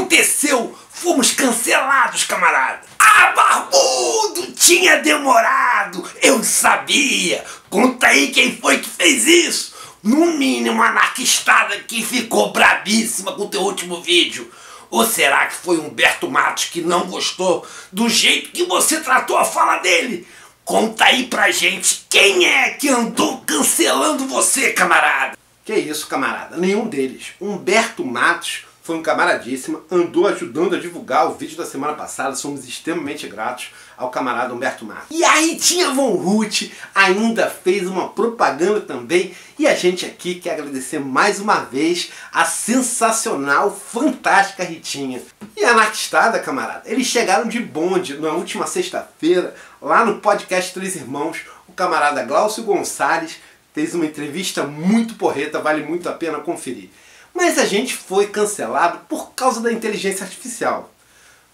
aconteceu? Fomos cancelados, camarada. Ah, barbudo! Tinha demorado! Eu sabia! Conta aí quem foi que fez isso! No mínimo a anarquistada que ficou brabíssima com o teu último vídeo. Ou será que foi Humberto Matos que não gostou do jeito que você tratou a fala dele? Conta aí pra gente quem é que andou cancelando você, camarada. Que isso, camarada? Nenhum deles. Humberto Matos foi um camaradíssimo, andou ajudando a divulgar o vídeo da semana passada. Somos extremamente gratos ao camarada Humberto Matos. E a Ritinha Von Ruth ainda fez uma propaganda também. E a gente aqui quer agradecer mais uma vez a sensacional, fantástica Ritinha. E a anarquistada, camarada, eles chegaram de bonde na última sexta-feira, lá no podcast Três Irmãos. O camarada Glaucio Gonçalves fez uma entrevista muito porreta, vale muito a pena conferir. Mas a gente foi cancelado por causa da inteligência artificial.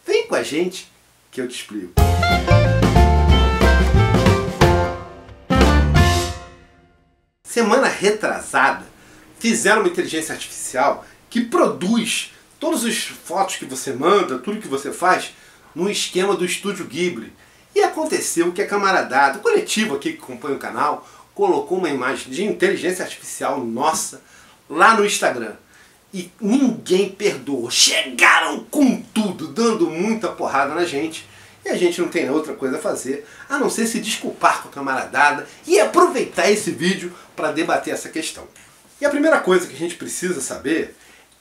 Vem com a gente que eu te explico. Semana retrasada, fizeram uma inteligência artificial que produz todas as fotos que você manda, tudo que você faz, no esquema do Estúdio Ghibli. E aconteceu que a camaradada, o coletivo aqui que acompanha o canal, colocou uma imagem de inteligência artificial nossa lá no Instagram. E ninguém perdoou. Chegaram com tudo, dando muita porrada na gente. E a gente não tem outra coisa a fazer, a não ser se desculpar com a camaradada e aproveitar esse vídeo para debater essa questão. E a primeira coisa que a gente precisa saber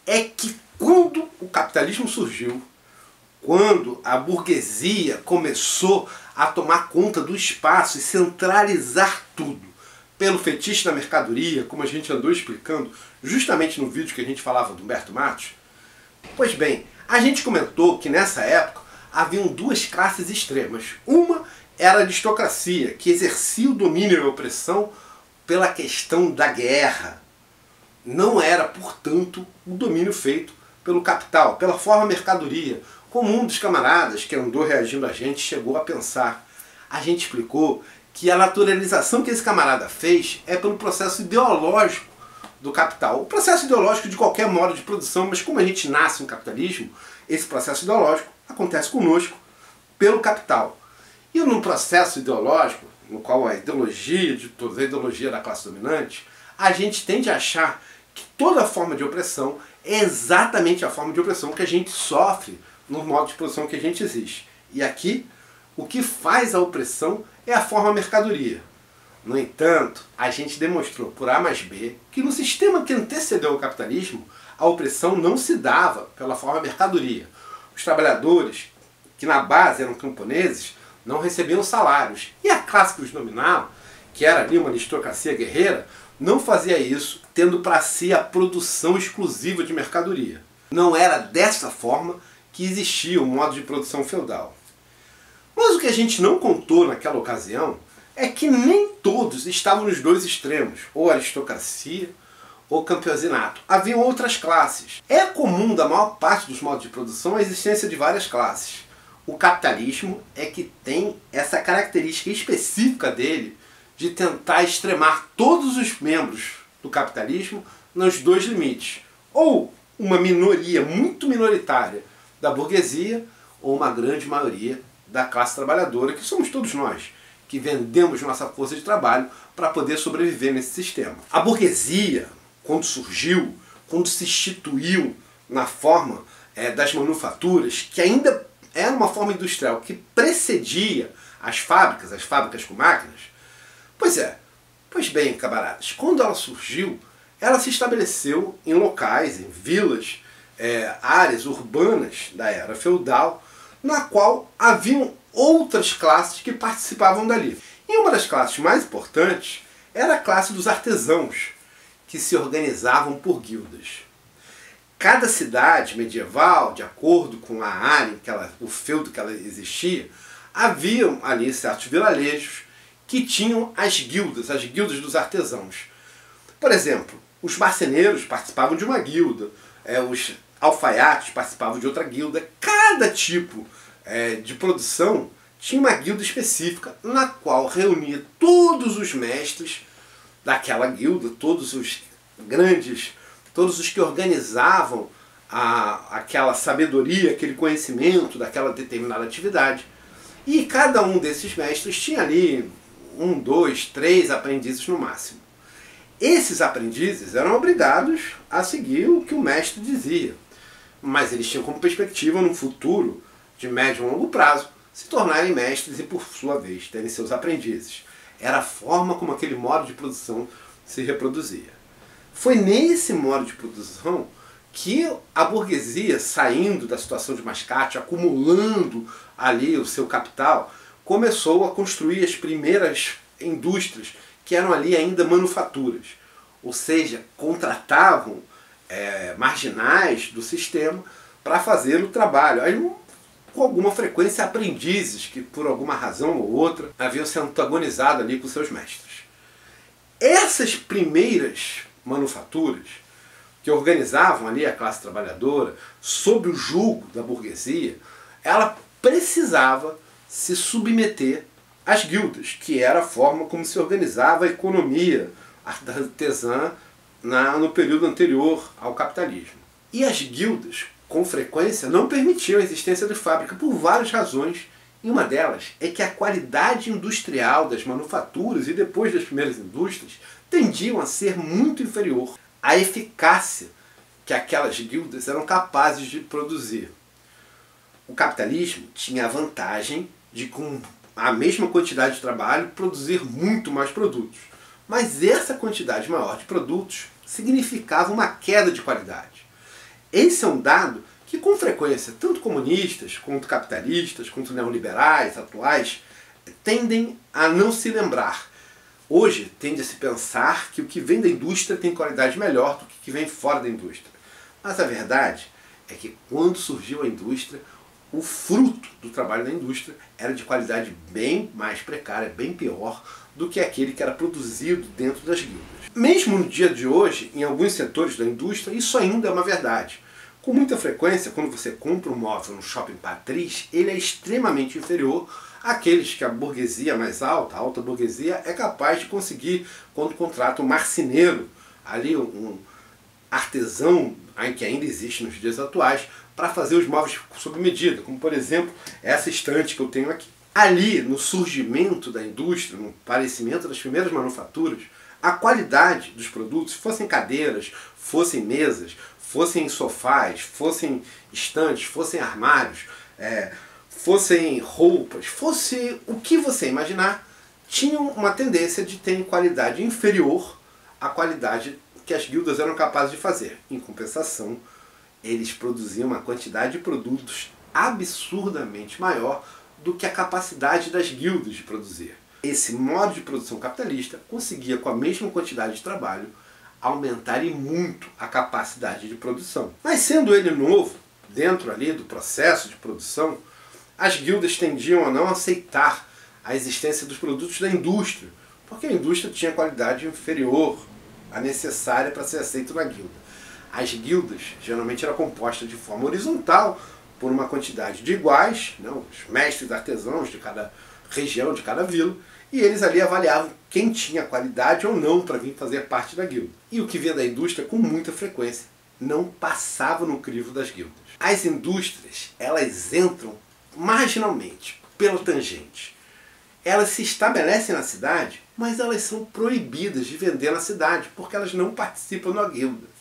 é que quando o capitalismo surgiu, quando a burguesia começou a tomar conta do espaço e centralizar tudo, pelo fetiche da mercadoria, como a gente andou explicando justamente no vídeo que a gente falava do Humberto Matos. Pois bem, a gente comentou que nessa época haviam duas classes extremas. Uma era a aristocracia, que exercia o domínio e a opressão pela questão da guerra. Não era, portanto, o domínio feito pelo capital, pela forma mercadoria, como um dos camaradas que andou reagindo a gente chegou a pensar. A gente explicou que a naturalização que esse camarada fez é pelo processo ideológico do capital. O processo ideológico de qualquer modo de produção, mas como a gente nasce no capitalismo, esse processo ideológico acontece conosco pelo capital. E no processo ideológico, no qual a ideologia de todos, a ideologia da classe dominante, a gente tende a achar que toda forma de opressão é exatamente a forma de opressão que a gente sofre no modo de produção que a gente existe. E aqui, o que faz a opressão é a forma mercadoria. No entanto, a gente demonstrou por A mais B que no sistema que antecedeu o capitalismo, a opressão não se dava pela forma mercadoria. Os trabalhadores, que na base eram camponeses, não recebiam salários. E a classe que os dominava, que era ali uma aristocracia guerreira, não fazia isso tendo para si a produção exclusiva de mercadoria. Não era dessa forma que existia o modo de produção feudal. Mas o que a gente não contou naquela ocasião é que nem todos estavam nos dois extremos, ou aristocracia ou campesinato. Haviam outras classes. É comum da maior parte dos modos de produção a existência de várias classes. O capitalismo é que tem essa característica específica dele de tentar extremar todos os membros do capitalismo nos dois limites. Ou uma minoria muito minoritária da burguesia, ou uma grande maioria da classe trabalhadora, que somos todos nós, que vendemos nossa força de trabalho para poder sobreviver nesse sistema. A burguesia, quando surgiu, quando se instituiu na forma das manufaturas, que ainda era uma forma industrial que precedia as fábricas com máquinas, pois bem, camaradas, quando ela surgiu, ela se estabeleceu em locais, em vilas, áreas urbanas da era feudal, na qual haviam outras classes que participavam dali. E uma das classes mais importantes era a classe dos artesãos, que se organizavam por guildas. Cada cidade medieval, de acordo com a área, o feudo que ela existia, haviam ali certos vilarejos que tinham as guildas dos artesãos. Por exemplo, os marceneiros participavam de uma guilda, os alfaiates participavam de outra guilda. Cada tipo de produção tinha uma guilda específica na qual reunia todos os mestres daquela guilda, todos os grandes, todos os que organizavam aquela sabedoria, aquele conhecimento daquela determinada atividade. E cada um desses mestres tinha ali 1, 2, 3 aprendizes no máximo. Esses aprendizes eram obrigados a seguir o que o mestre dizia, mas eles tinham como perspectiva, no futuro, de médio e longo prazo, se tornarem mestres e, por sua vez, terem seus aprendizes. Era a forma como aquele modo de produção se reproduzia. Foi nesse modo de produção que a burguesia, saindo da situação de mascate, acumulando ali o seu capital, começou a construir as primeiras indústrias, que eram ali ainda manufaturas. Ou seja, contratavam marginais do sistema para fazer o trabalho. Aí, com alguma frequência, aprendizes que, por alguma razão ou outra, haviam se antagonizado ali com seus mestres. Essas primeiras manufaturas, que organizavam ali a classe trabalhadora sob o jugo da burguesia, ela precisava se submeter às guildas, que era a forma como se organizava a economia artesã no período anterior ao capitalismo. E as guildas, com frequência, não permitiam a existência de fábrica por várias razões, e uma delas é que a qualidade industrial das manufaturas e depois das primeiras indústrias tendiam a ser muito inferior à eficácia que aquelas guildas eram capazes de produzir. O capitalismo tinha a vantagem de, com a mesma quantidade de trabalho, produzir muito mais produtos. Mas essa quantidade maior de produtos significava uma queda de qualidade. Esse é um dado que, com frequência, tanto comunistas, quanto capitalistas, quanto neoliberais atuais, tendem a não se lembrar. Hoje, tende a se pensar que o que vem da indústria tem qualidade melhor do que o que vem fora da indústria. Mas a verdade é que, quando surgiu a indústria, o fruto do trabalho da indústria era de qualidade bem mais precária, bem pior do que aquele que era produzido dentro das guildas. Mesmo no dia de hoje, em alguns setores da indústria, isso ainda é uma verdade. Com muita frequência, quando você compra um móvel no shopping Patriz, ele é extremamente inferior àqueles que a burguesia mais alta, a alta burguesia, é capaz de conseguir quando contrata um marceneiro, ali um artesão que ainda existe nos dias atuais, para fazer os móveis sob medida, como por exemplo essa estante que eu tenho aqui. Ali, no surgimento da indústria, no aparecimento das primeiras manufaturas, a qualidade dos produtos, fossem cadeiras, fossem mesas, fossem sofás, fossem estantes, fossem armários, fossem roupas, fosse o que você imaginar, tinham uma tendência de terem qualidade inferior à qualidade que as guildas eram capazes de fazer. Em compensação, eles produziam uma quantidade de produtos absurdamente maior do que a capacidade das guildas de produzir. Esse modo de produção capitalista conseguia, com a mesma quantidade de trabalho, aumentar e muito a capacidade de produção. Mas sendo ele novo, dentro ali do processo de produção, as guildas tendiam a não aceitar a existência dos produtos da indústria, porque a indústria tinha qualidade inferior à necessária para ser aceita na guilda. As guildas geralmente eram compostas de forma horizontal por uma quantidade de iguais, os mestres artesãos de cada região, de cada vila, e eles ali avaliavam quem tinha qualidade ou não para vir fazer parte da guilda. E o que vinha da indústria, com muita frequência, não passava no crivo das guildas. As indústrias, elas entram marginalmente, pela tangente. Elas se estabelecem na cidade, mas elas são proibidas de vender na cidade, porque elas não participam da guilda.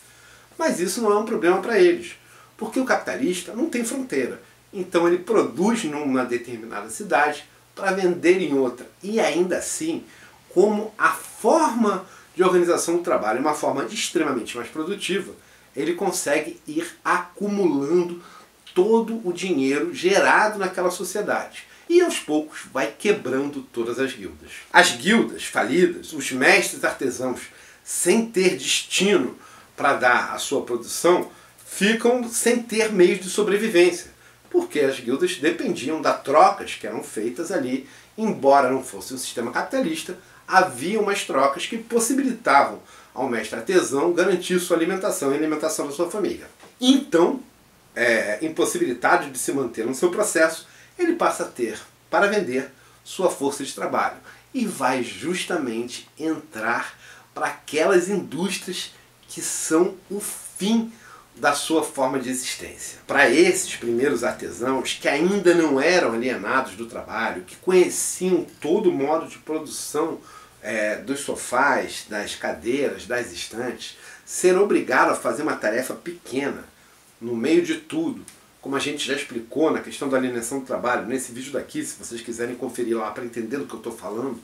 Mas isso não é um problema para eles, porque o capitalista não tem fronteira. Então ele produz numa determinada cidade para vender em outra. E ainda assim, como a forma de organização do trabalho é uma forma extremamente mais produtiva, ele consegue ir acumulando todo o dinheiro gerado naquela sociedade. E aos poucos vai quebrando todas as guildas. As guildas falidas, os mestres artesãos, sem ter destino para dar a sua produção, ficam sem ter meios de sobrevivência, porque as guildas dependiam das trocas que eram feitas ali. Embora não fosse um sistema capitalista, havia umas trocas que possibilitavam ao mestre artesão garantir sua alimentação e a alimentação da sua família. Então, impossibilitado de se manter no seu processo, ele passa a ter, para vender, sua força de trabalho e vai justamente entrar para aquelas indústrias que são o fim da sua forma de existência. Para esses primeiros artesãos que ainda não eram alienados do trabalho, que conheciam todo o modo de produção dos sofás, das cadeiras, das estantes, ser obrigado a fazer uma tarefa pequena, no meio de tudo, como a gente já explicou na questão da alienação do trabalho, nesse vídeo daqui, se vocês quiserem conferir lá para entender do que eu estou falando,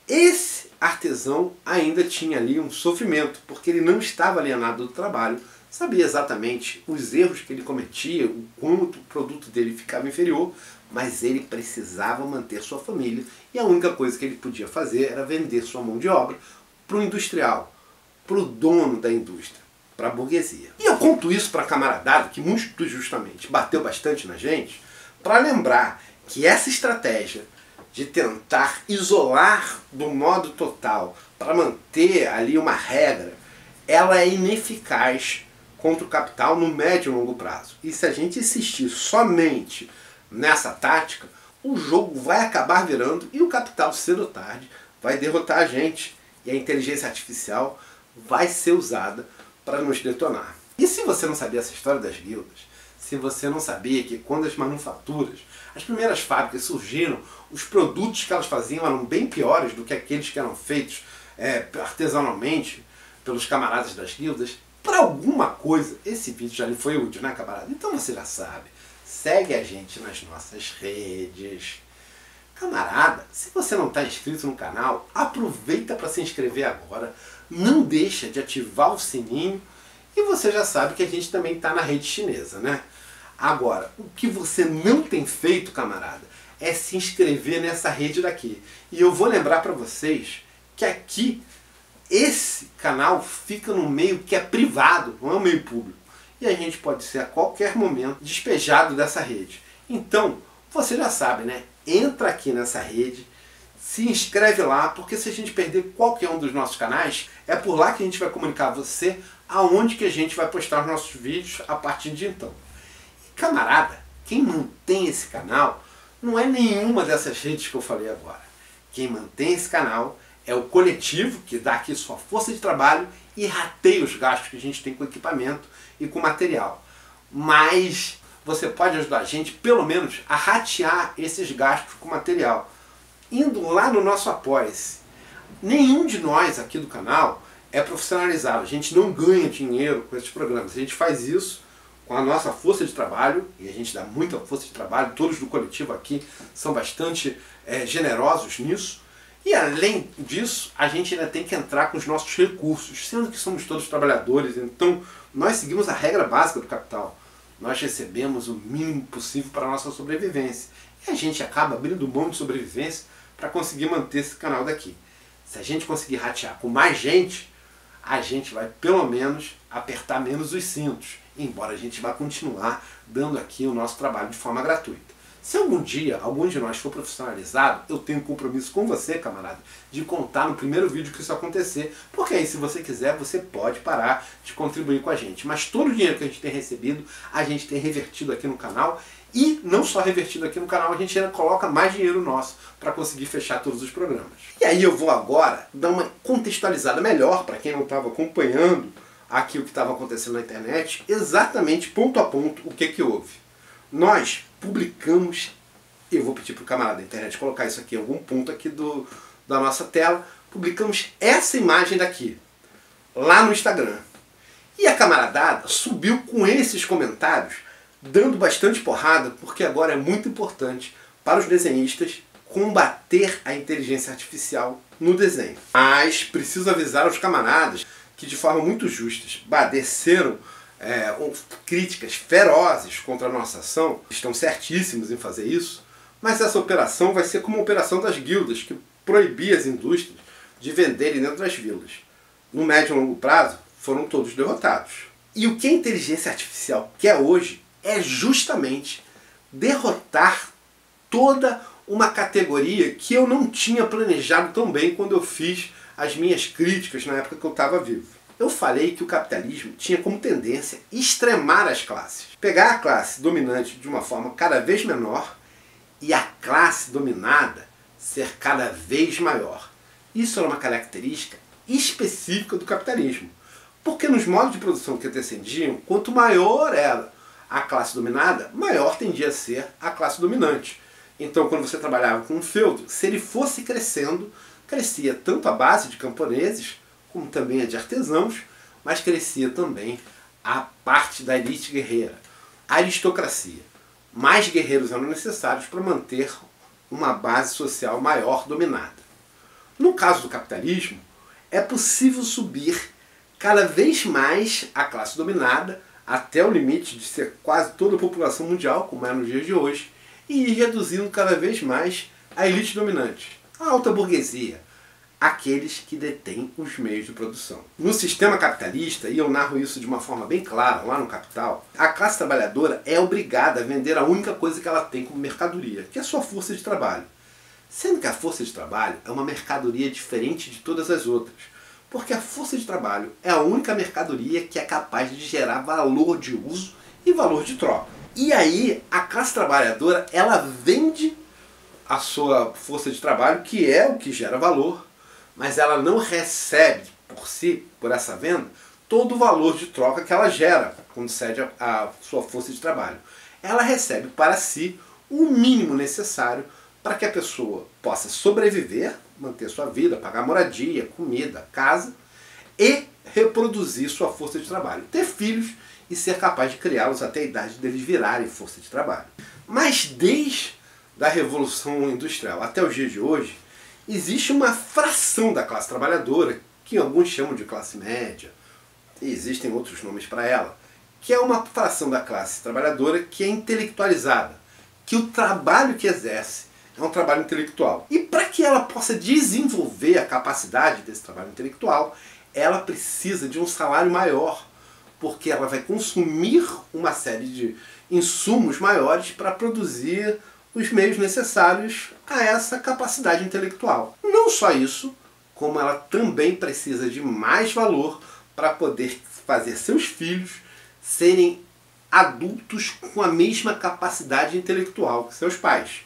esse artesão ainda tinha ali um sofrimento, porque ele não estava alienado do trabalho, sabia exatamente os erros que ele cometia, o quanto o produto dele ficava inferior, mas ele precisava manter sua família e a única coisa que ele podia fazer era vender sua mão de obra para o industrial, para o dono da indústria, para a burguesia. E eu conto isso para a camaradada, que muito justamente bateu bastante na gente, para lembrar que essa estratégia de tentar isolar do modo total para manter ali uma regra, ela é ineficaz contra o capital no médio e longo prazo. E se a gente insistir somente nessa tática, o jogo vai acabar virando e o capital, cedo ou tarde, vai derrotar a gente. E a inteligência artificial vai ser usada para nos detonar. E se você não sabia essa história das guildas, se você não sabia que quando as manufaturas, as primeiras fábricas surgiram, os produtos que elas faziam eram bem piores do que aqueles que eram feitos artesanalmente pelos camaradas das guildas, para alguma coisa, esse vídeo já lhe foi útil, né, camarada? Então você já sabe, segue a gente nas nossas redes. Camarada, se você não está inscrito no canal, aproveita para se inscrever agora, não deixa de ativar o sininho e você já sabe que a gente também está na rede chinesa, né? Agora, o que você não tem feito, camarada, é se inscrever nessa rede daqui. E eu vou lembrar para vocês que aqui esse canal fica no meio que é privado, não é um meio público. E a gente pode ser a qualquer momento despejado dessa rede. Então, você já sabe, né? Entra aqui nessa rede, se inscreve lá, porque se a gente perder qualquer um dos nossos canais, é por lá que a gente vai comunicar a você aonde que a gente vai postar os nossos vídeos a partir de então. E, camarada, quem mantém esse canal não é nenhuma dessas redes que eu falei agora. Quem mantém esse canal é o coletivo, que dá aqui sua força de trabalho e rateia os gastos que a gente tem com equipamento e com material. Mas você pode ajudar a gente, pelo menos, a ratear esses gastos com material, indo lá no nosso Apoia-se. Nenhum de nós aqui do canal é profissionalizado. A gente não ganha dinheiro com esses programas. A gente faz isso com a nossa força de trabalho, e a gente dá muita força de trabalho. Todos do coletivo aqui são bastante generosos nisso. E além disso, a gente ainda tem que entrar com os nossos recursos, sendo que somos todos trabalhadores, então nós seguimos a regra básica do capital. Nós recebemos o mínimo possível para a nossa sobrevivência. E a gente acaba abrindo mão de sobrevivência para conseguir manter esse canal daqui. Se a gente conseguir ratear com mais gente, a gente vai pelo menos apertar menos os cintos, embora a gente vá continuar dando aqui o nosso trabalho de forma gratuita. Se algum dia algum de nós for profissionalizado, eu tenho um compromisso com você, camarada, de contar no primeiro vídeo que isso acontecer, porque aí se você quiser, você pode parar de contribuir com a gente. Mas todo o dinheiro que a gente tem recebido, a gente tem revertido aqui no canal, e não só revertido aqui no canal, a gente ainda coloca mais dinheiro nosso para conseguir fechar todos os programas. E aí eu vou agora dar uma contextualizada melhor para quem não estava acompanhando aqui o que estava acontecendo na internet, exatamente ponto a ponto o que houve. Nós publicamos, eu vou pedir para o camarada da internet colocar isso aqui em algum ponto aqui da nossa tela, publicamos essa imagem daqui, lá no Instagram. E a camaradada subiu com esses comentários, dando bastante porrada, porque agora é muito importante para os desenhistas combater a inteligência artificial no desenho. Mas preciso avisar os camaradas que de forma muito justa desceram críticas ferozes contra a nossa ação, estão certíssimos em fazer isso, mas essa operação vai ser como a operação das guildas, que proibia as indústrias de venderem dentro das vilas. No médio e longo prazo, foram todos derrotados. E o que a inteligência artificial quer hoje é justamente derrotar toda uma categoria que eu não tinha planejado tão bem quando eu fiz as minhas críticas na época que eu estava vivo. Eu falei que o capitalismo tinha como tendência extremar as classes. Pegar a classe dominante de uma forma cada vez menor e a classe dominada ser cada vez maior. Isso é uma característica específica do capitalismo. Porque nos modos de produção que antecediam, quanto maior era a classe dominada, maior tendia a ser a classe dominante. Então, quando você trabalhava com um feudo, se ele fosse crescendo, crescia tanto a base de camponeses, como também a de artesãos, mas crescia também a parte da elite guerreira, a aristocracia. Mais guerreiros eram necessários para manter uma base social maior dominada. No caso do capitalismo, é possível subir cada vez mais a classe dominada, até o limite de ser quase toda a população mundial, como é nos dias de hoje, e ir reduzindo cada vez mais a elite dominante, a alta burguesia, aqueles que detêm os meios de produção. No sistema capitalista, e eu narro isso de uma forma bem clara lá no Capital, a classe trabalhadora é obrigada a vender a única coisa que ela tem como mercadoria, que é a sua força de trabalho. Sendo que a força de trabalho é uma mercadoria diferente de todas as outras, porque a força de trabalho é a única mercadoria que é capaz de gerar valor de uso e valor de troca. E aí, a classe trabalhadora, ela vende a sua força de trabalho, que é o que gera valor, mas ela não recebe por si, por essa venda, todo o valor de troca que ela gera quando cede a sua força de trabalho. Ela recebe para si o mínimo necessário para que a pessoa possa sobreviver, manter sua vida, pagar moradia, comida, casa e reproduzir sua força de trabalho. Ter filhos e ser capaz de criá-los até a idade deles virarem força de trabalho. Mas desde a Revolução Industrial até os dias de hoje, existe uma fração da classe trabalhadora, que alguns chamam de classe média, e existem outros nomes para ela, que é uma fração da classe trabalhadora que é intelectualizada, que o trabalho que exerce é um trabalho intelectual. E para que ela possa desenvolver a capacidade desse trabalho intelectual, ela precisa de um salário maior, porque ela vai consumir uma série de insumos maiores para produzir os meios necessários a essa capacidade intelectual. Não só isso, como ela também precisa de mais valor para poder fazer seus filhos serem adultos com a mesma capacidade intelectual que seus pais.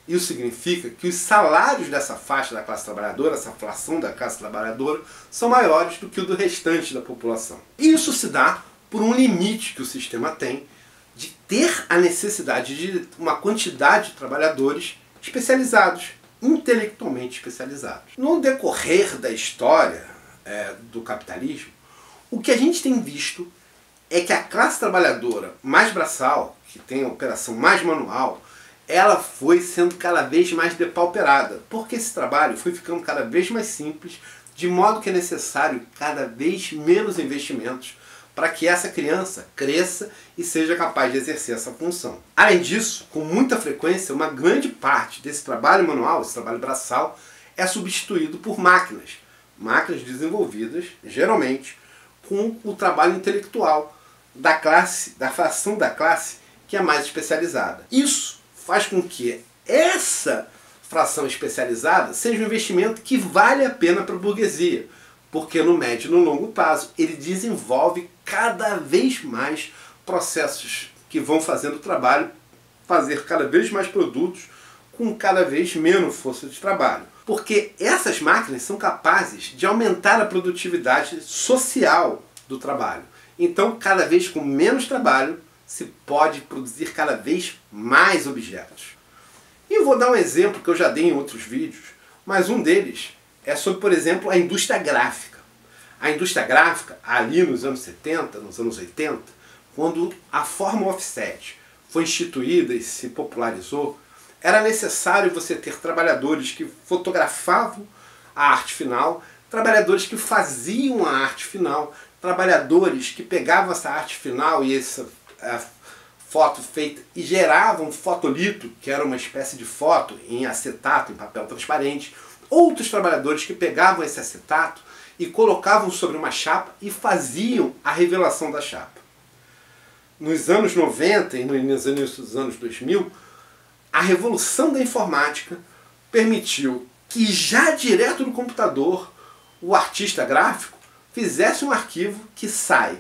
Isso significa que os salários dessa faixa da classe trabalhadora, essa fração da classe trabalhadora, são maiores do que o do restante da população. E isso se dá por um limite que o sistema tem de ter a necessidade de uma quantidade de trabalhadores especializados, intelectualmente especializados. No decorrer da história do capitalismo, o que a gente tem visto é que a classe trabalhadora mais braçal, que tem a operação mais manual, ela foi sendo cada vez mais depauperada, porque esse trabalho foi ficando cada vez mais simples, de modo que é necessário cada vez menos investimentos para que essa criança cresça e seja capaz de exercer essa função. Além disso, com muita frequência, uma grande parte desse trabalho manual, esse trabalho braçal, é substituído por máquinas. Máquinas desenvolvidas, geralmente, com o trabalho intelectual da classe, da fração da classe que é mais especializada. Isso faz com que essa fração especializada seja um investimento que vale a pena para a burguesia, porque no médio e no longo prazo ele desenvolve cada vez mais processos que vão fazendo o trabalho fazer cada vez mais produtos com cada vez menos força de trabalho. Porque essas máquinas são capazes de aumentar a produtividade social do trabalho. Então, cada vez com menos trabalho, se pode produzir cada vez mais objetos. E eu vou dar um exemplo que eu já dei em outros vídeos, mas um deles é sobre, por exemplo, a indústria gráfica. A indústria gráfica, ali nos anos 70, nos anos 80, quando a forma offset foi instituída e se popularizou, era necessário você ter trabalhadores que fotografavam a arte final, trabalhadores que faziam a arte final, trabalhadores que pegavam essa arte final e essa foto feita e geravam um fotolito, que era uma espécie de foto em acetato, em papel transparente. Outros trabalhadores que pegavam esse acetato e colocavam sobre uma chapa e faziam a revelação da chapa. Nos anos 90 e no início dos anos 2000, a revolução da informática permitiu que já direto no computador o artista gráfico fizesse um arquivo que sai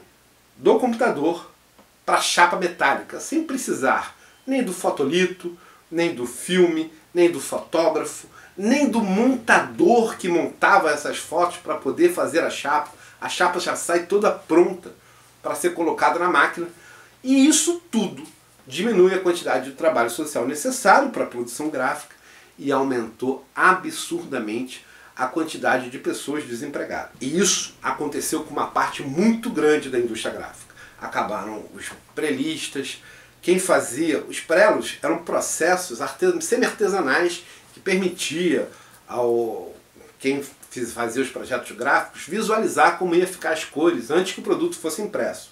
do computador para a chapa metálica, sem precisar nem do fotolito, nem do filme, nem do fotógrafo, nem do montador que montava essas fotos para poder fazer a chapa. A chapa já sai toda pronta para ser colocada na máquina. E isso tudo diminui a quantidade de trabalho social necessário para a produção gráfica e aumentou absurdamente a quantidade de pessoas desempregadas. E isso aconteceu com uma parte muito grande da indústria gráfica. Acabaram os prelistas. Quem fazia os prelos eram processos semi-artesanais que permitia ao quem fazia os projetos gráficos visualizar como ia ficar as cores antes que o produto fosse impresso.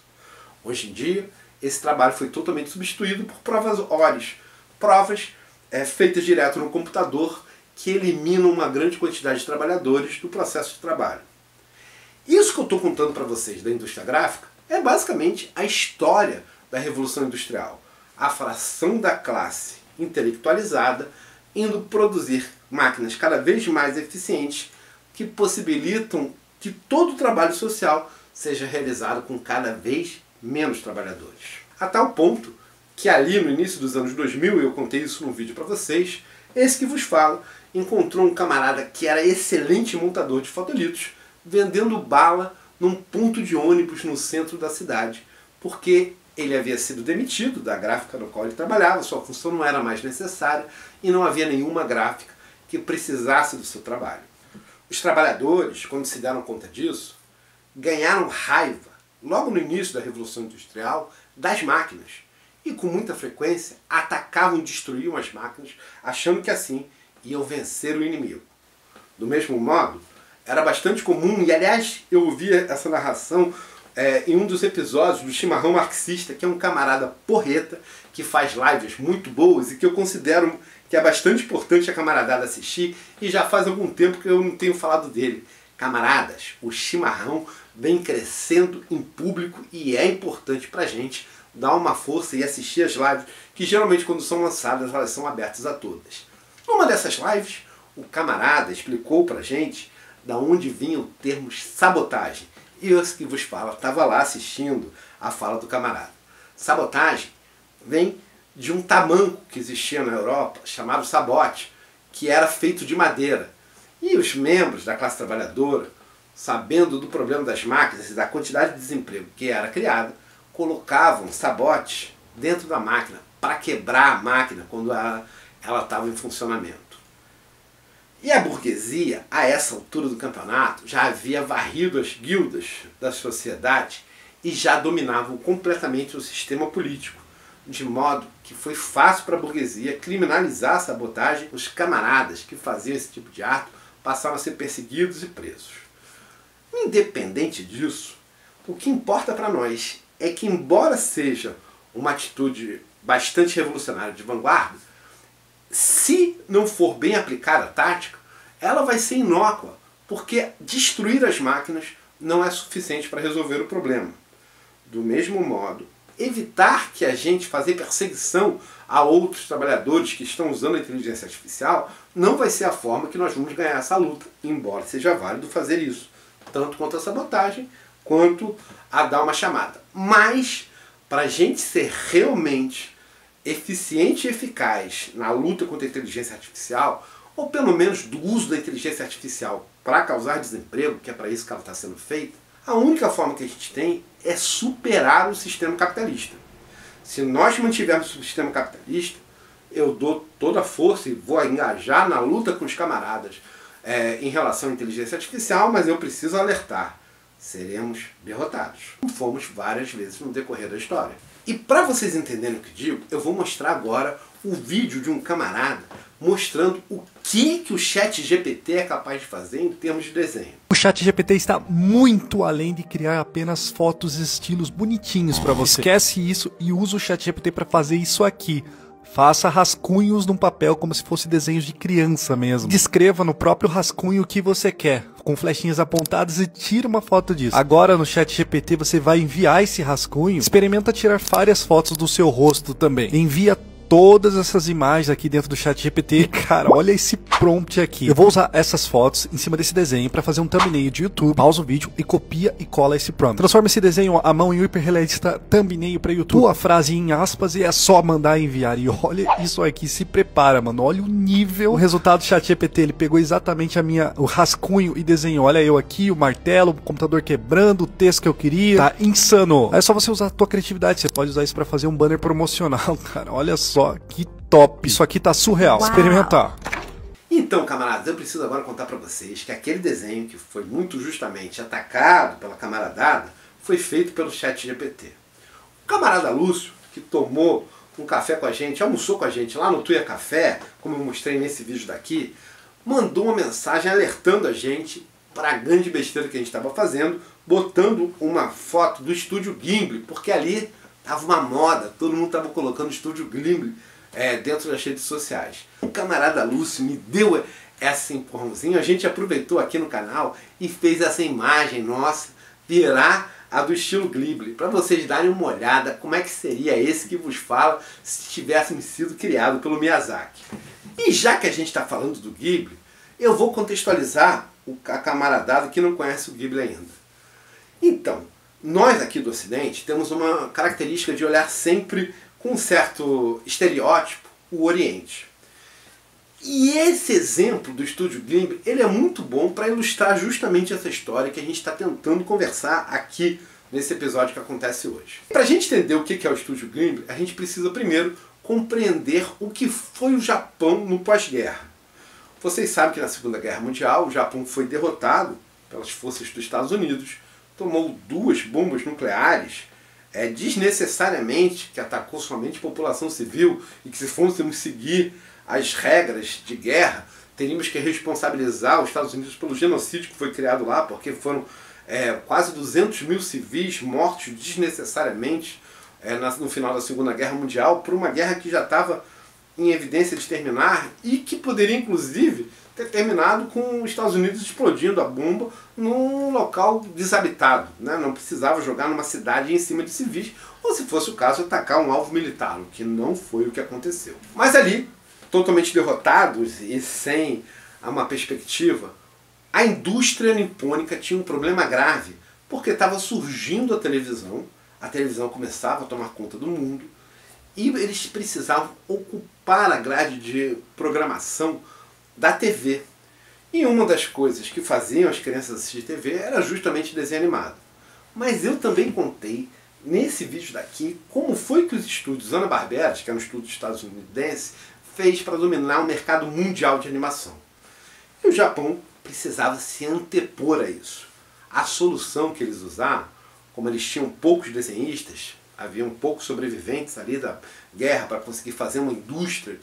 Hoje em dia, esse trabalho foi totalmente substituído por provas ORES, provas feitas direto no computador que eliminam uma grande quantidade de trabalhadores do processo de trabalho. Isso que eu estou contando para vocês da indústria gráfica é basicamente a história da Revolução Industrial. A fração da classe intelectualizada indo produzir máquinas cada vez mais eficientes que possibilitam que todo o trabalho social seja realizado com cada vez menos trabalhadores. A tal ponto que ali no início dos anos 2000, eu contei isso num vídeo para vocês, esse que vos falo encontrou um camarada que era excelente montador de fotolitos vendendo bala num ponto de ônibus no centro da cidade, porque ele havia sido demitido da gráfica no qual ele trabalhava, sua função não era mais necessária e não havia nenhuma gráfica que precisasse do seu trabalho. Os trabalhadores, quando se deram conta disso, ganharam raiva, logo no início da Revolução Industrial, das máquinas. E com muita frequência atacavam e destruíam as máquinas, achando que assim iam vencer o inimigo. Do mesmo modo, era bastante comum, e aliás eu ouvi essa narração em um dos episódios do Chimarrão Marxista, que é um camarada porreta, que faz lives muito boas e que eu considero que é bastante importante a camaradada assistir, e já faz algum tempo que eu não tenho falado dele. Camaradas, o Chimarrão vem crescendo em público e é importante pra gente dar uma força e assistir as lives, que geralmente quando são lançadas elas são abertas a todas. Numa dessas lives, o camarada explicou pra gente da onde vinha o termo sabotagem. E eu que vos falo, estava lá assistindo a fala do camarada. Sabotagem vem de um tamanco que existia na Europa, chamado sabote, que era feito de madeira. E os membros da classe trabalhadora, sabendo do problema das máquinas e da quantidade de desemprego que era criada, colocavam sabotes dentro da máquina para quebrar a máquina quando ela estava em funcionamento. E a burguesia, a essa altura do campeonato, já havia varrido as guildas da sociedade e já dominavam completamente o sistema político, de modo que foi fácil para a burguesia criminalizar a sabotagem. Os camaradas que faziam esse tipo de ato passaram a ser perseguidos e presos. Independente disso, o que importa para nós é que, embora seja uma atitude bastante revolucionária de vanguarda, se não for bem aplicada a tática, ela vai ser inócua, porque destruir as máquinas não é suficiente para resolver o problema. Do mesmo modo, evitar que a gente fazer perseguição a outros trabalhadores que estão usando a inteligência artificial não vai ser a forma que nós vamos ganhar essa luta, embora seja válido fazer isso, tanto quanto a sabotagem, quanto a dar uma chamada. Mas, para a gente ser realmente eficiente e eficaz na luta contra a inteligência artificial, ou pelo menos do uso da inteligência artificial para causar desemprego, que é para isso que ela está sendo feita, a única forma que a gente tem é superar o sistema capitalista. Se nós mantivermos o sistema capitalista, eu dou toda a força e vou engajar na luta com os camaradas em relação à inteligência artificial, mas eu preciso alertar, seremos derrotados. Fomos várias vezes no decorrer da história. E para vocês entenderem o que digo, eu vou mostrar agora o vídeo de um camarada mostrando o que o ChatGPT é capaz de fazer em termos de desenho. O ChatGPT está muito além de criar apenas fotos e estilos bonitinhos para você. Esquece isso e usa o ChatGPT para fazer isso aqui. Faça rascunhos num papel como se fosse desenhos de criança mesmo. Descreva no próprio rascunho o que você quer, com flechinhas apontadas, e tira uma foto disso. Agora no ChatGPT você vai enviar esse rascunho, experimenta tirar várias fotos do seu rosto também. Envia todas essas imagens aqui dentro do ChatGPT. E, cara, olha esse prompt aqui. Eu vou usar essas fotos em cima desse desenho para fazer um thumbnail de YouTube. Pausa o vídeo e copia e cola esse prompt. Transforma esse desenho à mão em um hiperrealista thumbnail para YouTube. Pula a frase em aspas e é só mandar enviar. E olha isso aqui, se prepara, mano. Olha o nível. O resultado do ChatGPT, ele pegou exatamente o rascunho e desenhou. Olha eu aqui, o martelo, o computador quebrando, o texto que eu queria. Tá insano. É só você usar a tua criatividade. Você pode usar isso para fazer um banner promocional, cara. Olha só que top. Isso aqui tá surreal. Uau. Experimentar. Então, camaradas, eu preciso agora contar para vocês que aquele desenho que foi muito justamente atacado pela camaradada foi feito pelo ChatGPT. O camarada Lúcio, que tomou um café com a gente, almoçou com a gente lá no Tuia Café, como eu mostrei nesse vídeo daqui, mandou uma mensagem alertando a gente para a grande besteira que a gente estava fazendo, botando uma foto do Estúdio Gimli, porque ali tava uma moda, todo mundo estava colocando o Estúdio Gimli dentro das redes sociais. O camarada Lúcio me deu esse empurrãozinho, a gente aproveitou aqui no canal e fez essa imagem nossa virar a do estilo Ghibli, para vocês darem uma olhada como é que seria esse que vos fala se tivesse sido criado pelo Miyazaki. E já que a gente está falando do Ghibli, eu vou contextualizar a camaradada que não conhece o Ghibli ainda. Então, nós aqui do Ocidente temos uma característica de olhar sempre com um certo estereótipo o Oriente. E esse exemplo do Estúdio Ghibli, ele é muito bom para ilustrar justamente essa história que a gente está tentando conversar aqui nesse episódio que acontece hoje. Para a gente entender o que é o Estúdio Ghibli, a gente precisa primeiro compreender o que foi o Japão no pós-guerra. Vocês sabem que na Segunda Guerra Mundial o Japão foi derrotado pelas forças dos Estados Unidos, tomou 2 bombas nucleares desnecessariamente, que atacou somente a população civil, e que se fôssemos seguir as regras de guerra, teríamos que responsabilizar os Estados Unidos pelo genocídio que foi criado lá, porque foram quase 200 mil civis mortos desnecessariamente no final da Segunda Guerra Mundial, por uma guerra que já estava em evidência de terminar e que poderia inclusive ter terminado com os Estados Unidos explodindo a bomba num local desabitado, né? Não precisava jogar numa cidade em cima de civis, ou se fosse o caso, atacar um alvo militar, o que não foi o que aconteceu. Mas ali, totalmente derrotados e sem uma perspectiva, a indústria nipônica tinha um problema grave, porque estava surgindo a televisão começava a tomar conta do mundo, e eles precisavam ocupar a grade de programação da TV. E uma das coisas que faziam as crianças assistir TV era justamente desenho animado. Mas eu também contei nesse vídeo daqui como foi que os estúdios Hanna-Barbera, que é um estúdio estadunidense, fez para dominar o mercado mundial de animação. E o Japão precisava se antepor a isso. A solução que eles usaram, como eles tinham poucos desenhistas, haviam poucos sobreviventes ali da guerra para conseguir fazer uma indústria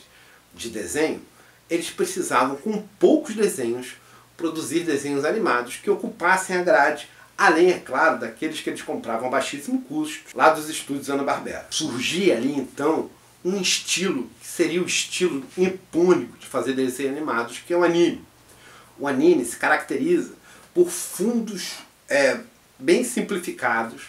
de desenho, eles precisavam, com poucos desenhos, produzir desenhos animados que ocupassem a grade, além, é claro, daqueles que eles compravam a baixíssimo custo, lá dos estúdios Hanna-Barbera. Surgia ali, então, um estilo que seria o estilo nipônico de fazer desenhos animados, que é o anime. O anime se caracteriza por fundos bem simplificados,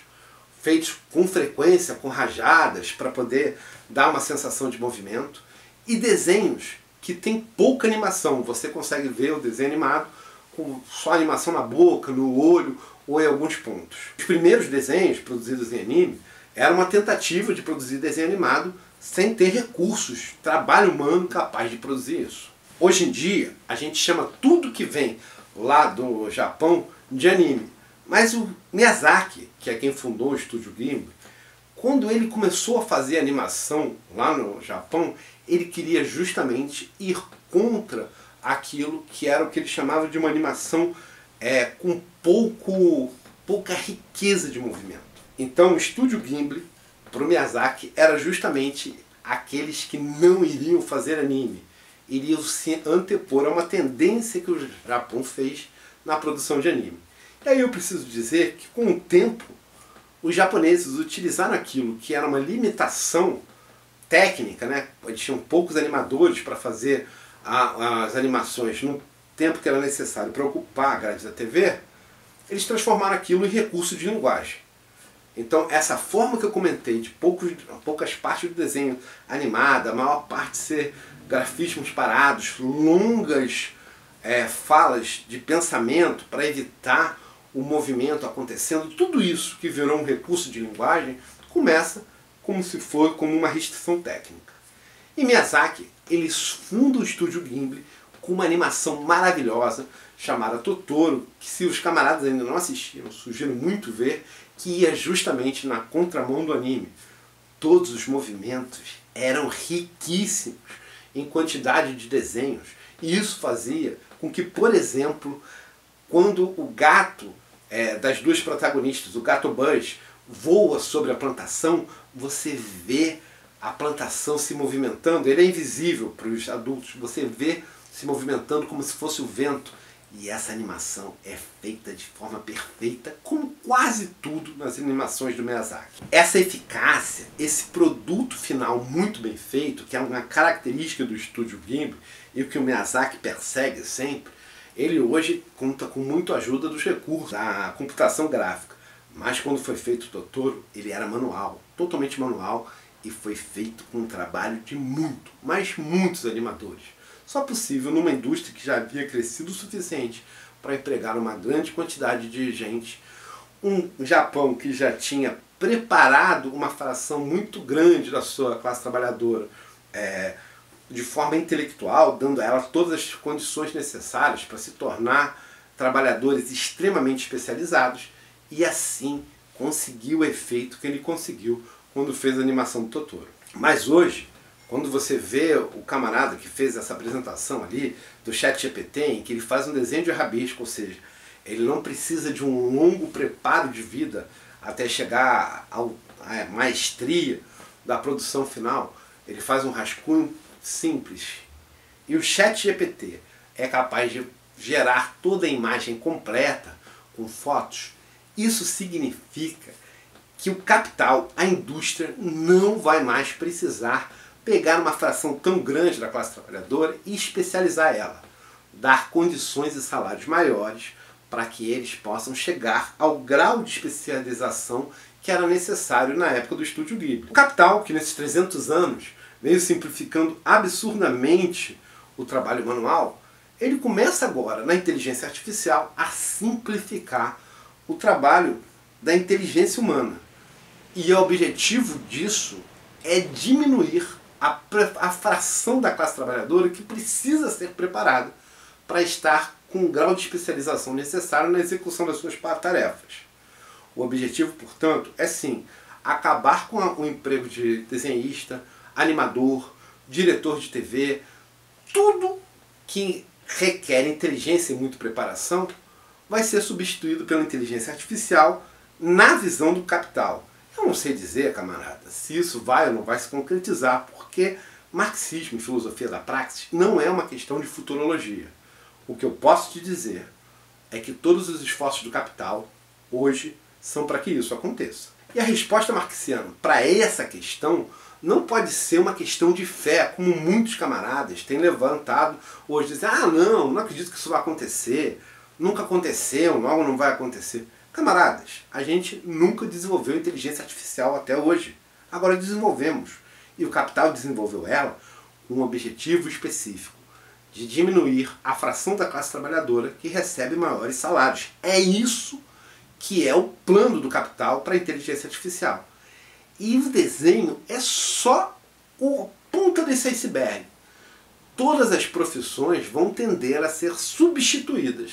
feitos com frequência, com rajadas, para poder dar uma sensação de movimento, e desenhos que tem pouca animação. Você consegue ver o desenho animado com só animação na boca, no olho ou em alguns pontos. Os primeiros desenhos produzidos em anime era uma tentativa de produzir desenho animado sem ter recursos, trabalho humano capaz de produzir isso. Hoje em dia, a gente chama tudo que vem lá do Japão de anime. Mas o Miyazaki, que é quem fundou o Estúdio Ghibli, quando ele começou a fazer animação lá no Japão, ele queria justamente ir contra aquilo que era o que ele chamava de uma animação com pouca riqueza de movimento. Então o Estúdio Ghibli, para o Miyazaki, era justamente aqueles que não iriam fazer anime, iriam se antepor a uma tendência que o Japão fez na produção de anime. E aí eu preciso dizer que com o tempo, os japoneses utilizaram aquilo que era uma limitação técnica, né? Eles tinham poucos animadores para fazer as animações no tempo que era necessário para ocupar a grade da TV, eles transformaram aquilo em recurso de linguagem. Então essa forma que eu comentei de poucas partes do desenho animado, a maior parte ser grafismos parados, longas falas de pensamento para evitar o movimento acontecendo, tudo isso que virou um recurso de linguagem, começa como uma restrição técnica. E Miyazaki, ele funda o Estúdio Ghibli com uma animação maravilhosa chamada Totoro, que se os camaradas ainda não assistiram, sugiro muito ver, que ia justamente na contramão do anime. Todos os movimentos eram riquíssimos em quantidade de desenhos, e isso fazia com que, por exemplo, quando o gato das duas protagonistas, o gato Buzz, voa sobre a plantação, você vê a plantação se movimentando. Ele é invisível para os adultos, você vê se movimentando como se fosse o vento. E essa animação é feita de forma perfeita, como quase tudo nas animações do Miyazaki. Essa eficácia, esse produto final muito bem feito, que é uma característica do Estúdio Ghibli e o que o Miyazaki persegue sempre, ele hoje conta com muita ajuda dos recursos da computação gráfica. Mas quando foi feito o Totoro, ele era manual, totalmente manual, e foi feito com um trabalho de muitos animadores. Só possível numa indústria que já havia crescido o suficiente para empregar uma grande quantidade de gente. Um Japão que já tinha preparado uma fração muito grande da sua classe trabalhadora de forma intelectual, dando a ela todas as condições necessárias para se tornar trabalhadores extremamente especializados, e assim conseguiu o efeito que ele conseguiu quando fez a animação do Totoro. Mas hoje, quando você vê o camarada que fez essa apresentação ali do ChatGPT, em que ele faz um desenho de rabisco, ou seja, ele não precisa de um longo preparo de vida até chegar à maestria da produção final, ele faz um rascunho simples. E o ChatGPT é capaz de gerar toda a imagem completa com fotos. Isso significa que o capital, a indústria, não vai mais precisar pegar uma fração tão grande da classe trabalhadora e especializar ela. Dar condições e salários maiores para que eles possam chegar ao grau de especialização que era necessário na época do Estúdio Ghibli. O capital, que nesses 300 anos veio simplificando absurdamente o trabalho manual, ele começa agora, na inteligência artificial, a simplificar o trabalho da inteligência humana. E o objetivo disso é diminuir a fração da classe trabalhadora que precisa ser preparada para estar com o grau de especialização necessário na execução das suas tarefas. O objetivo, portanto, é sim acabar com o emprego de desenhista, animador, diretor de TV, tudo que requer inteligência e muita preparação vai ser substituído pela inteligência artificial na visão do capital. Eu não sei dizer, camarada, se isso vai ou não vai se concretizar, porque marxismo e filosofia da praxis não é uma questão de futurologia. O que eu posso te dizer é que todos os esforços do capital hoje são para que isso aconteça. E a resposta marxiana para essa questão não pode ser uma questão de fé, como muitos camaradas têm levantado hoje, dizendo: ah, não acredito que isso vai acontecer, nunca aconteceu, logo não vai acontecer. Camaradas, a gente nunca desenvolveu inteligência artificial até hoje. Agora desenvolvemos. E o capital desenvolveu ela com um objetivo específico, de diminuir a fração da classe trabalhadora que recebe maiores salários. É isso que é o plano do capital para a inteligência artificial. E o desenho é só a ponta desse iceberg. Todas as profissões vão tender a ser substituídas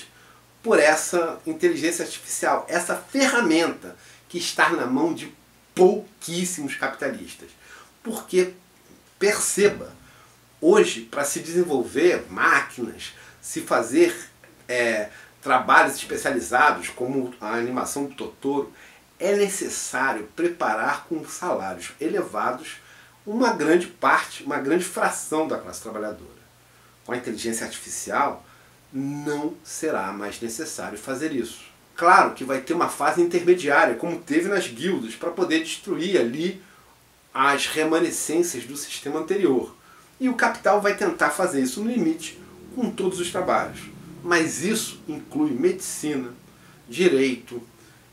por essa inteligência artificial, essa ferramenta que está na mão de pouquíssimos capitalistas. Porque, perceba, hoje, para se desenvolver máquinas, se fazer trabalhos especializados, como a animação do Totoro, é necessário preparar com salários elevados uma grande parte, uma grande fração da classe trabalhadora. Com a inteligência artificial, não será mais necessário fazer isso. Claro que vai ter uma fase intermediária, como teve nas guildas, para poder destruir ali as remanescências do sistema anterior. E o capital vai tentar fazer isso no limite com todos os trabalhos. Mas isso inclui medicina, direito,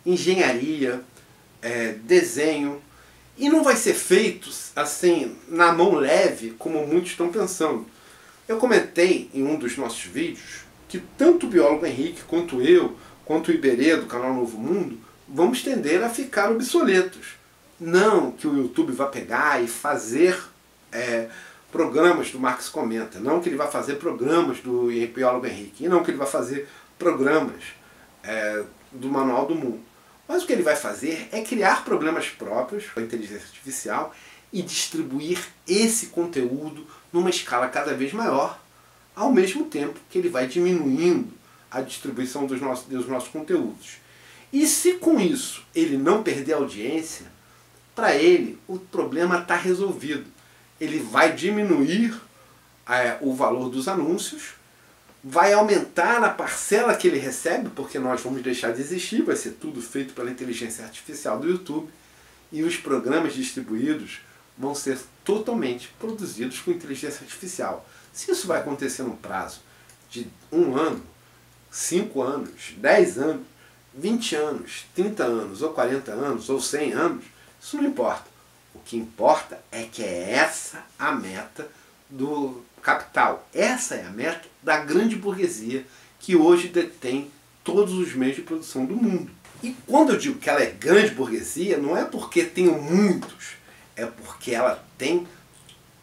engenharia, desenho, e não vai ser feito assim na mão leve como muitos estão pensando. Eu comentei em um dos nossos vídeos que tanto o biólogo Henrique quanto eu, quanto o Iberê do canal Novo Mundo, vamos tender a ficar obsoletos. Não que o YouTube vai pegar e fazer programas do Marx Comenta, não que ele vai fazer programas do biólogo Henrique, e não que ele vai fazer programas do Manual do Mundo. Mas o que ele vai fazer é criar problemas próprios para a inteligência artificial e distribuir esse conteúdo numa escala cada vez maior, ao mesmo tempo que ele vai diminuindo a distribuição dos nossos conteúdos. E se com isso ele não perder audiência, para ele o problema está resolvido. Ele vai diminuir o valor dos anúncios, vai aumentar a parcela que ele recebe, porque nós vamos deixar de existir, vai ser tudo feito pela inteligência artificial do YouTube, e os programas distribuídos vão ser totalmente produzidos com inteligência artificial. Se isso vai acontecer num prazo de 1 ano, 5 anos, 10 anos, 20 anos, 30 anos, ou 40 anos, ou 100 anos, isso não importa. O que importa é que é essa a meta do capital. Essa é a meta da grande burguesia que hoje detém todos os meios de produção do mundo. E quando eu digo que ela é grande burguesia, não é porque tem muitos, é porque ela tem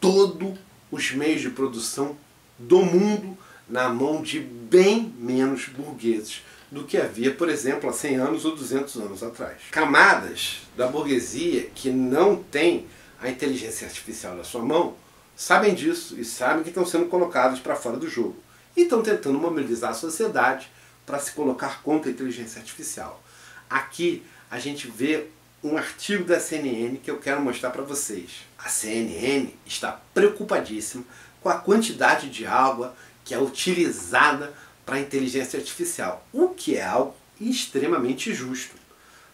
todos os meios de produção do mundo na mão de bem menos burgueses do que havia, por exemplo, há 100 anos ou 200 anos atrás. Camadas da burguesia que não têm a inteligência artificial na sua mão sabem disso e sabem que estão sendo colocados para fora do jogo. E estão tentando mobilizar a sociedade para se colocar contra a inteligência artificial. Aqui a gente vê um artigo da CNN que eu quero mostrar para vocês. A CNN está preocupadíssima com a quantidade de água que é utilizada para a inteligência artificial, o que é algo extremamente justo.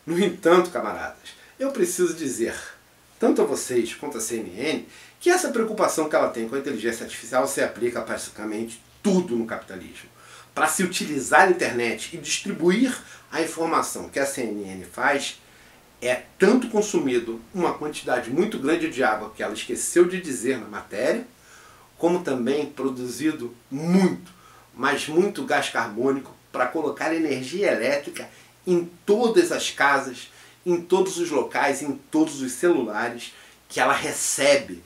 No entanto, camaradas, eu preciso dizer, tanto a vocês quanto a CNN, que essa preocupação que ela tem com a inteligência artificial se aplica a praticamente tudo no capitalismo. Para se utilizar a internet e distribuir a informação que a CNN faz, é tanto consumido uma quantidade muito grande de água que ela esqueceu de dizer na matéria, como também produzido muito, mas muito gás carbônico para colocar energia elétrica em todas as casas, em todos os locais, em todos os celulares que ela recebe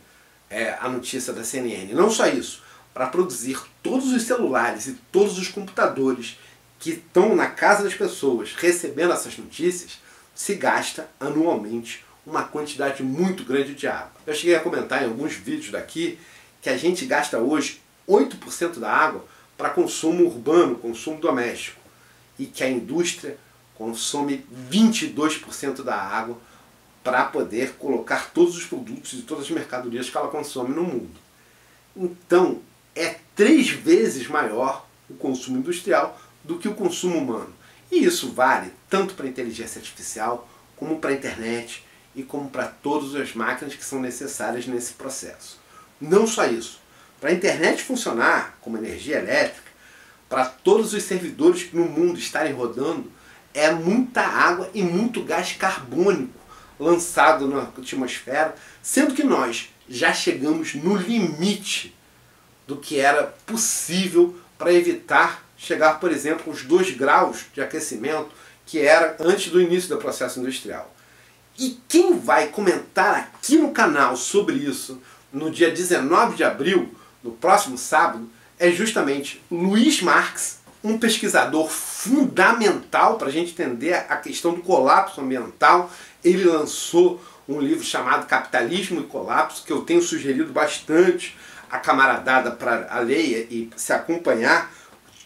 a notícia da CNN. Não só isso, para produzir todos os celulares e todos os computadores que estão na casa das pessoas recebendo essas notícias, se gasta anualmente uma quantidade muito grande de água. Eu cheguei a comentar em alguns vídeos daqui que a gente gasta hoje 8% da água para consumo urbano, consumo doméstico, e que a indústria consome 22% da água para poder colocar todos os produtos e todas as mercadorias que ela consome no mundo. Então, é 3 vezes maior o consumo industrial do que o consumo humano. E isso vale tanto para a inteligência artificial, como para a internet e como para todas as máquinas que são necessárias nesse processo. Não só isso. Para a internet funcionar como energia elétrica, para todos os servidores no mundo estarem rodando, é muita água e muito gás carbônico lançado na atmosfera, sendo que nós já chegamos no limite do que era possível para evitar chegar, por exemplo, aos 2 graus de aquecimento que era antes do início do processo industrial. E quem vai comentar aqui no canal sobre isso no dia 19 de abril, no próximo sábado, é justamente Luiz Marx, um pesquisador fundamental para a gente entender a questão do colapso ambiental. Ele lançou um livro chamado Capitalismo e Colapso, que eu tenho sugerido bastante a camaradada para ler e se acompanhar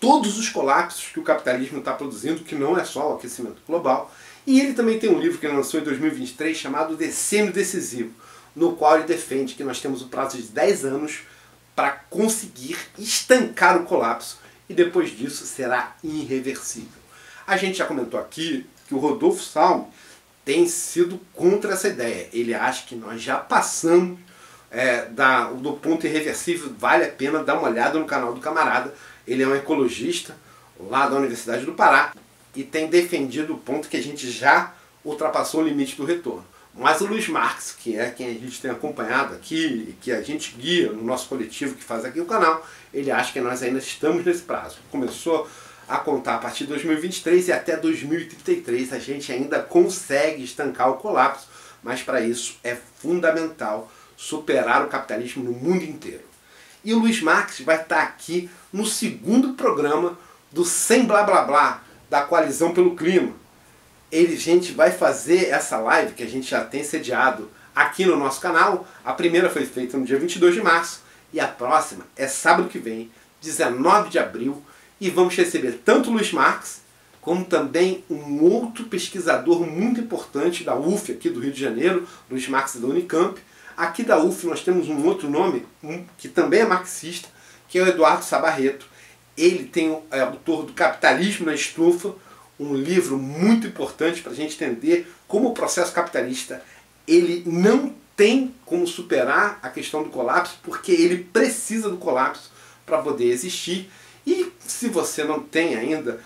todos os colapsos que o capitalismo está produzindo, que não é só o aquecimento global. E ele também tem um livro que ele lançou em 2023 chamado Decênio Decisivo, no qual ele defende que nós temos o prazo de 10 anos para conseguir estancar o colapso e depois disso será irreversível. A gente já comentou aqui que o Rodolfo Salme tem sido contra essa ideia. Ele acha que nós já passamos do ponto irreversível. Vale a pena dar uma olhada no canal do camarada. Ele é um ecologista lá da Universidade do Pará e tem defendido o ponto que a gente já ultrapassou o limite do retorno. Mas o Luiz Marx, que é quem a gente tem acompanhado aqui, que a gente guia no nosso coletivo que faz aqui o canal, ele acha que nós ainda estamos nesse prazo. Começou a contar a partir de 2023 e até 2033 a gente ainda consegue estancar o colapso, mas para isso é fundamental superar o capitalismo no mundo inteiro. E o Luiz Marx vai estar aqui no segundo programa do Sem Blá Blá Blá, da Coalizão pelo Clima. A gente vai fazer essa live que a gente já tem sediado aqui no nosso canal. A primeira foi feita no dia 22 de março e a próxima é sábado que vem, 19 de abril, e vamos receber tanto o Luiz Marx como também um outro pesquisador muito importante da UF aqui do Rio de Janeiro, Luiz Marx da Unicamp. Aqui da UF nós temos um outro nome, que também é marxista, que é o Eduardo Sabarreto. Ele é autor do Capitalismo na Estufa, um livro muito importante para a gente entender como o processo capitalista ele não tem como superar a questão do colapso, porque ele precisa do colapso para poder existir. E se você não tem ainda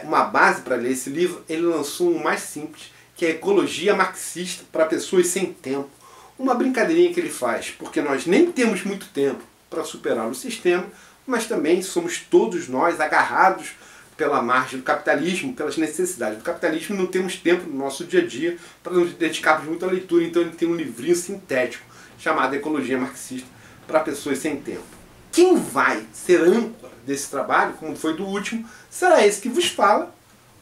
uma base para ler esse livro, ele lançou um mais simples, que é Ecologia Marxista para Pessoas Sem Tempo. Uma brincadeirinha que ele faz, porque nós nem temos muito tempo para superar o sistema, mas também somos todos nós agarrados pela margem do capitalismo, pelas necessidades do capitalismo, não temos tempo no nosso dia a dia para nos dedicarmos muito à leitura, então ele tem um livrinho sintético chamado Ecologia Marxista para Pessoas Sem Tempo. Quem vai ser âncora desse trabalho, como foi do último, será esse que vos fala,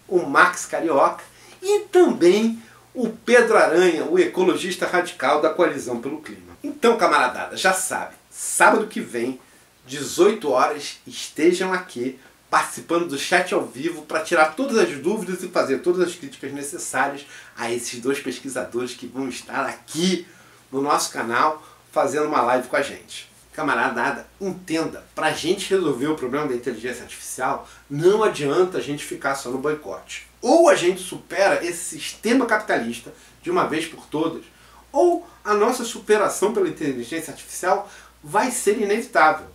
o Max Carioca, e também o Pedro Aranha, o ecologista radical da Coalizão pelo Clima. Então, camaradada, já sabe, sábado que vem, 18 horas, estejam aqui participando do chat ao vivo para tirar todas as dúvidas e fazer todas as críticas necessárias a esses dois pesquisadores que vão estar aqui no nosso canal fazendo uma live com a gente. Camarada, entenda, para a gente resolver o problema da inteligência artificial, não adianta a gente ficar só no boicote. Ou a gente supera esse sistema capitalista de uma vez por todas, ou a nossa superação pela inteligência artificial vai ser inevitável.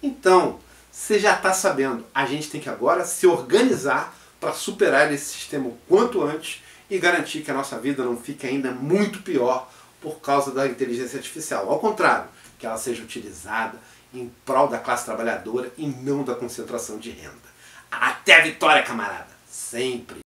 Então, você já está sabendo, a gente tem que agora se organizar para superar esse sistema o quanto antes e garantir que a nossa vida não fique ainda muito pior por causa da inteligência artificial. Ao contrário, que ela seja utilizada em prol da classe trabalhadora e não da concentração de renda. Até a vitória, camarada! Sempre!